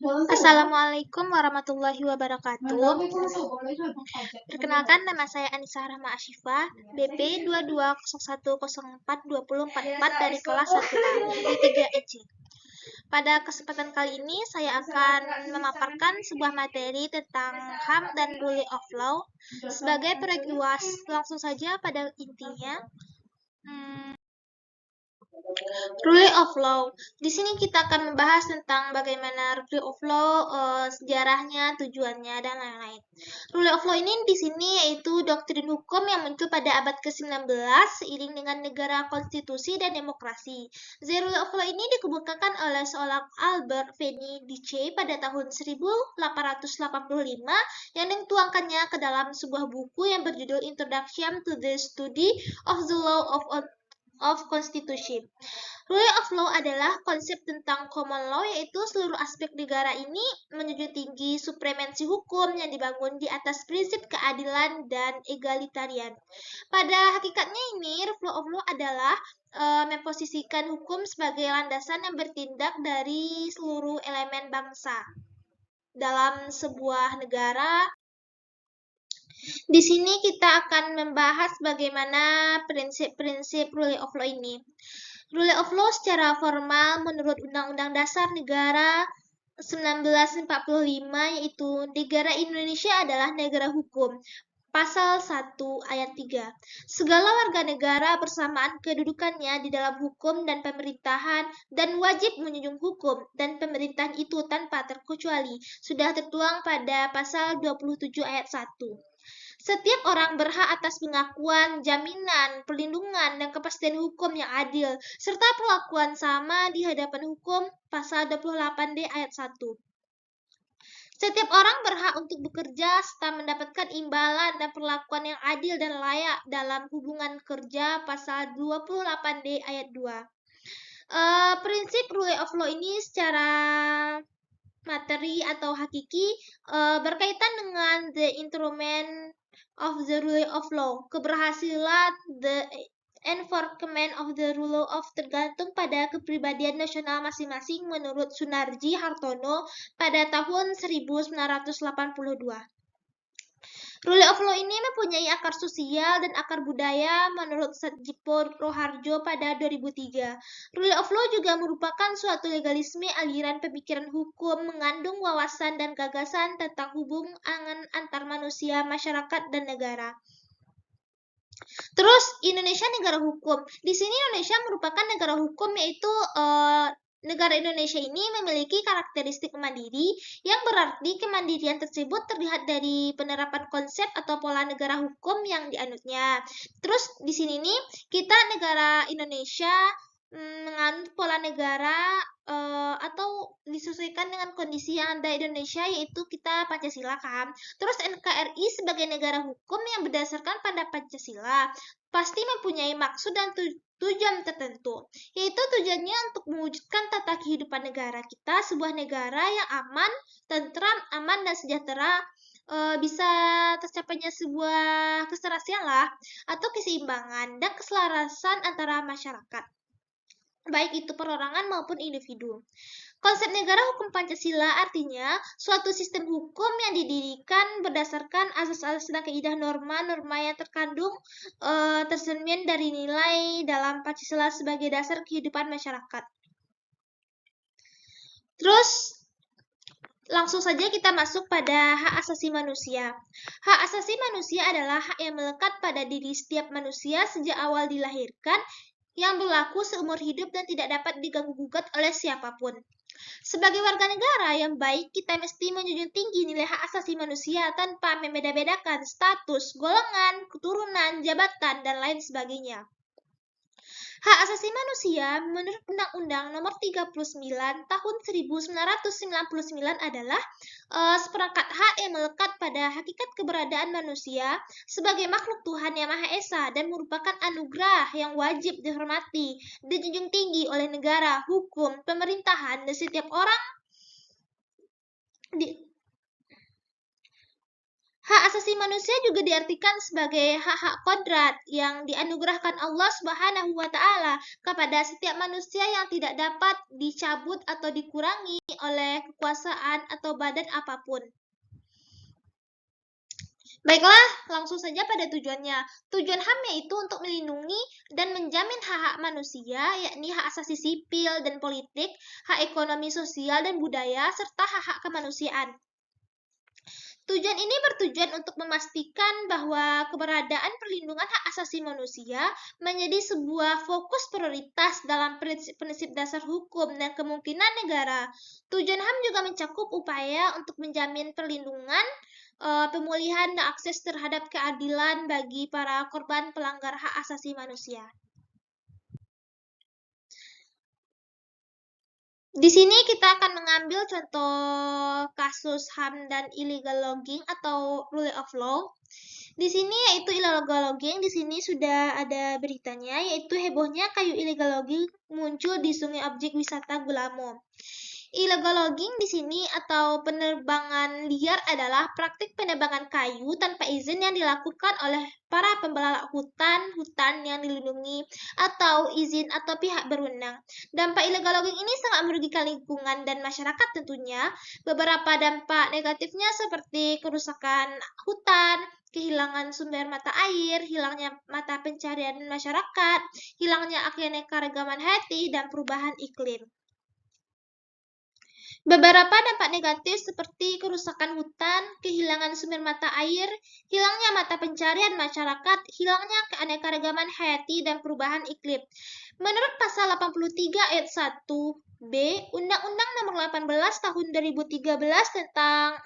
Assalamualaikum warahmatullahi wabarakatuh. Perkenalkan, nama saya Anissa Rahma Ashifa, BP 2201042044 dari kelas 1A di 3EC. Pada kesempatan kali ini, saya akan memaparkan sebuah materi tentang HAM dan Rule of Law. Sebagai proyek UAS, langsung saja pada intinya. Rule of Law. Di sini kita akan membahas tentang bagaimana Rule of Law, sejarahnya, tujuannya, dan lain-lain. Rule of Law ini di sini yaitu doktrin hukum yang muncul pada abad ke-19 seiring dengan negara konstitusi dan demokrasi. The Rule of Law ini dikemukakan oleh seorang Albert Venedici pada tahun 1885 yang dituangkannya ke dalam sebuah buku yang berjudul Introduction to the Study of the Law of Constitution. Rule of law adalah konsep tentang common law, yaitu seluruh aspek negara ini menjunjung tinggi supremasi hukum yang dibangun di atas prinsip keadilan dan egalitarian. Pada hakikatnya ini, rule of law adalah memposisikan hukum sebagai landasan yang bertindak dari seluruh elemen bangsa dalam sebuah negara. Di sini kita akan membahas bagaimana prinsip-prinsip rule of law ini. Rule of law secara formal menurut Undang-Undang Dasar Negara 1945 yaitu negara Indonesia adalah negara hukum. Pasal 1 ayat 3. Segala warga negara bersamaan kedudukannya di dalam hukum dan pemerintahan dan wajib menjunjung hukum dan pemerintahan itu tanpa terkecuali. Sudah tertuang pada pasal 27 ayat 1. Setiap orang berhak atas pengakuan, jaminan, perlindungan, dan kepastian hukum yang adil, serta perlakuan sama di hadapan hukum, pasal 28D ayat 1. Setiap orang berhak untuk bekerja serta mendapatkan imbalan dan perlakuan yang adil dan layak dalam hubungan kerja, pasal 28D ayat 2. Prinsip rule of law ini secara materi atau hakiki berkaitan dengan the instrument of the rule of law. Keberhasilan the enforcement of the rule of tergantung pada kepribadian nasional masing-masing menurut Sunarji Hartono pada tahun 1982. Rule of law ini mempunyai akar sosial dan akar budaya menurut Satjipo Roharjo pada 2003. Rule of law juga merupakan suatu legalisme aliran pemikiran hukum mengandung wawasan dan gagasan tentang hubungan antar manusia, masyarakat, dan negara. Terus Indonesia negara hukum. Di sini Indonesia merupakan negara hukum, yaitu negara Indonesia ini memiliki karakteristik mandiri, yang berarti kemandirian tersebut terlihat dari penerapan konsep atau pola negara hukum yang dianutnya. Terus di sini nih kita negara Indonesia menganut pola negara atau disesuaikan dengan kondisi yang ada di Indonesia, yaitu kita Pancasila kan. Terus NKRI sebagai negara hukum yang berdasarkan pada Pancasila pasti mempunyai maksud dan tujuan tertentu, yaitu tujuannya untuk mewujudkan tata kehidupan negara kita, sebuah negara yang aman, tentram, aman, dan sejahtera, bisa tercapainya sebuah keserasian lah, atau keseimbangan dan keselarasan antara masyarakat, baik itu perorangan maupun individu. Konsep negara hukum Pancasila artinya suatu sistem hukum yang didirikan berdasarkan asas-asas dan kaidah norma-norma yang terkandung tercermin dari nilai dalam Pancasila sebagai dasar kehidupan masyarakat. Terus langsung saja kita masuk pada hak asasi manusia. Hak asasi manusia adalah hak yang melekat pada diri setiap manusia sejak awal dilahirkan, yang berlaku seumur hidup dan tidak dapat diganggu-gugat oleh siapapun. Sebagai warga negara yang baik, kita mesti menjunjung tinggi nilai hak asasi manusia tanpa membeda-bedakan status, golongan, keturunan, jabatan, dan lain sebagainya. Hak asasi manusia menurut Undang-Undang Nomor 39 Tahun 1999 adalah seperangkat hak yang melekat pada hakikat keberadaan manusia sebagai makhluk Tuhan Yang Maha Esa dan merupakan anugerah yang wajib dihormati, dijunjung tinggi oleh negara, hukum, pemerintahan, dan setiap orang. Hak asasi manusia juga diartikan sebagai hak-hak kodrat yang dianugerahkan Allah Subhanahu wa Ta'ala kepada setiap manusia yang tidak dapat dicabut atau dikurangi oleh kekuasaan atau badan apapun. Baiklah, langsung saja pada tujuannya. Tujuan HAM yaitu untuk melindungi dan menjamin hak-hak manusia, yakni hak asasi sipil dan politik, hak ekonomi sosial dan budaya, serta hak-hak kemanusiaan. Tujuan ini bertujuan untuk memastikan bahwa keberadaan perlindungan hak asasi manusia menjadi sebuah fokus prioritas dalam prinsip-prinsip dasar hukum dan kemungkinan negara. Tujuan HAM juga mencakup upaya untuk menjamin perlindungan, pemulihan dan akses terhadap keadilan bagi para korban pelanggar hak asasi manusia. Di sini kita akan mengambil contoh kasus HAM dan illegal logging atau rule of law. Di sini yaitu illegal logging, di sini sudah ada beritanya, yaitu hebohnya kayu illegal logging muncul di sungai objek wisata Gulamo. Illegal logging di sini atau penebangan liar adalah praktik penebangan kayu tanpa izin yang dilakukan oleh para pembelala hutan yang dilindungi atau izin atau pihak berwenang. Dampak illegal logging ini sangat merugikan lingkungan dan masyarakat tentunya. Beberapa dampak negatifnya seperti kerusakan hutan, kehilangan sumber mata air, hilangnya mata pencarian masyarakat, hilangnya keanekaragaman hayati, dan perubahan iklim. Beberapa dampak negatif seperti kerusakan hutan, kehilangan sumber mata air, hilangnya mata pencarian masyarakat, hilangnya keanekaragaman hayati, dan perubahan iklim. Menurut Pasal 83 Ayat 1b Undang-Undang Nomor 18 Tahun 2013 tentang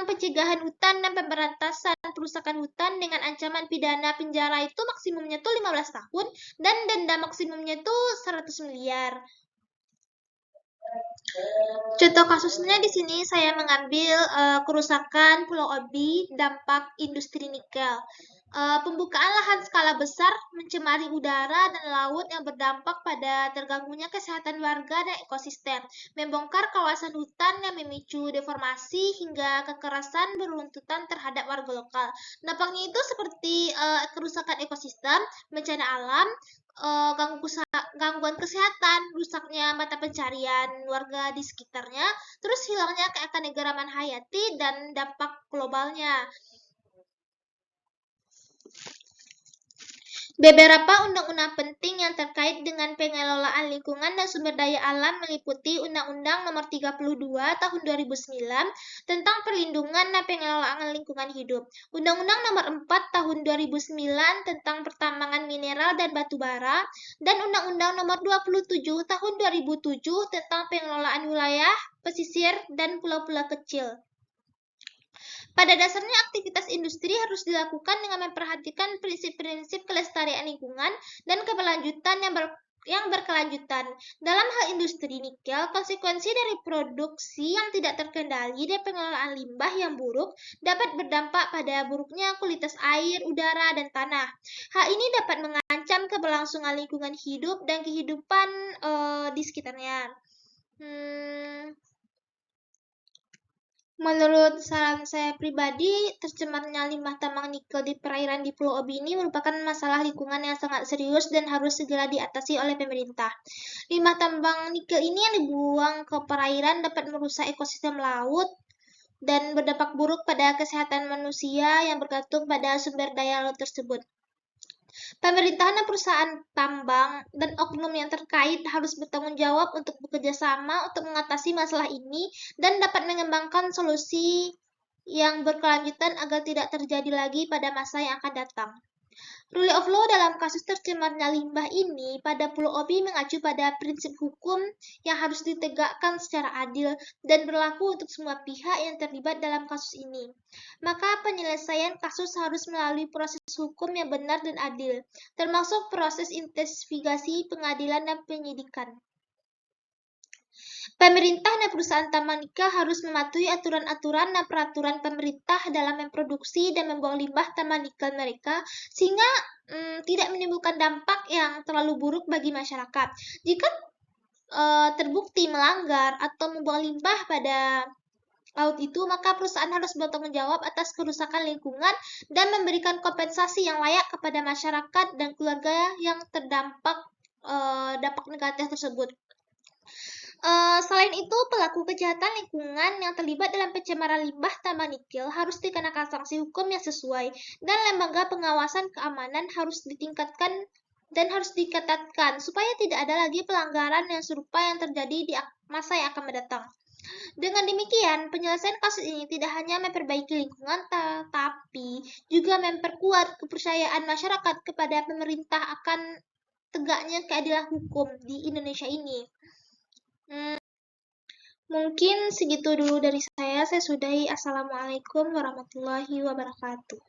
pencegahan hutan dan pemberantasan perusakan hutan dengan ancaman pidana penjara itu maksimumnya tuh 15 tahun dan denda maksimumnya tuh 100 miliar. Contoh kasusnya di sini saya mengambil kerusakan Pulau Obi, dampak industri nikel. Pembukaan lahan skala besar mencemari udara dan laut yang berdampak pada terganggunya kesehatan warga dan ekosistem. Membongkar kawasan hutan yang memicu deformasi hingga kekerasan beruntutan terhadap warga lokal. Dampaknya itu seperti kerusakan ekosistem, bencana alam, gangguan kesehatan, rusaknya mata pencarian warga di sekitarnya, terus hilangnya keanekaragaman hayati dan dampak globalnya. Beberapa undang-undang penting yang terkait dengan pengelolaan lingkungan dan sumber daya alam meliputi Undang-Undang Nomor 32 Tahun 2009 tentang perlindungan dan pengelolaan lingkungan hidup, Undang-Undang Nomor 4 Tahun 2009 tentang pertambangan mineral dan batu bara, dan Undang-Undang Nomor 27 Tahun 2007 tentang pengelolaan wilayah pesisir dan pulau-pulau kecil. Pada dasarnya, aktivitas industri harus dilakukan dengan memperhatikan prinsip-prinsip kelestarian lingkungan dan keberlanjutan yang berkelanjutan. Dalam hal industri nikel, konsekuensi dari produksi yang tidak terkendali dan pengelolaan limbah yang buruk dapat berdampak pada buruknya kualitas air, udara, dan tanah. Hal ini dapat mengancam keberlangsungan lingkungan hidup dan kehidupan di sekitarnya. Menurut saran saya pribadi, tercemarnya limbah tambang nikel di perairan di Pulau Obi ini merupakan masalah lingkungan yang sangat serius dan harus segera diatasi oleh pemerintah. Limbah tambang nikel ini yang dibuang ke perairan dapat merusak ekosistem laut dan berdampak buruk pada kesehatan manusia yang bergantung pada sumber daya laut tersebut. Pemerintah dan perusahaan tambang dan oknum yang terkait harus bertanggung jawab untuk bekerja sama untuk mengatasi masalah ini dan dapat mengembangkan solusi yang berkelanjutan agar tidak terjadi lagi pada masa yang akan datang. Rule of law dalam kasus tercemarnya limbah ini pada Pulau Obi mengacu pada prinsip hukum yang harus ditegakkan secara adil dan berlaku untuk semua pihak yang terlibat dalam kasus ini. Maka penyelesaian kasus harus melalui proses hukum yang benar dan adil, termasuk proses investigasi, pengadilan, dan penyidikan. Pemerintah dan perusahaan tambang nikel harus mematuhi aturan-aturan dan peraturan pemerintah dalam memproduksi dan membuang limbah tambang nikel mereka, sehingga tidak menimbulkan dampak yang terlalu buruk bagi masyarakat. Jika terbukti melanggar atau membuang limbah pada laut itu, maka perusahaan harus bertanggung jawab atas kerusakan lingkungan dan memberikan kompensasi yang layak kepada masyarakat dan keluarga yang terdampak dampak negatif tersebut. Selain itu, pelaku kejahatan lingkungan yang terlibat dalam pencemaran limbah tambang nikel harus dikenakan sanksi hukum yang sesuai, dan lembaga pengawasan keamanan harus ditingkatkan dan harus diketatkan supaya tidak ada lagi pelanggaran yang serupa yang terjadi di masa yang akan mendatang. Dengan demikian, penyelesaian kasus ini tidak hanya memperbaiki lingkungan, tetapi juga memperkuat kepercayaan masyarakat kepada pemerintah akan tegaknya keadilan hukum di Indonesia ini. Mungkin segitu dulu dari saya sudahi. Assalamualaikum warahmatullahi wabarakatuh.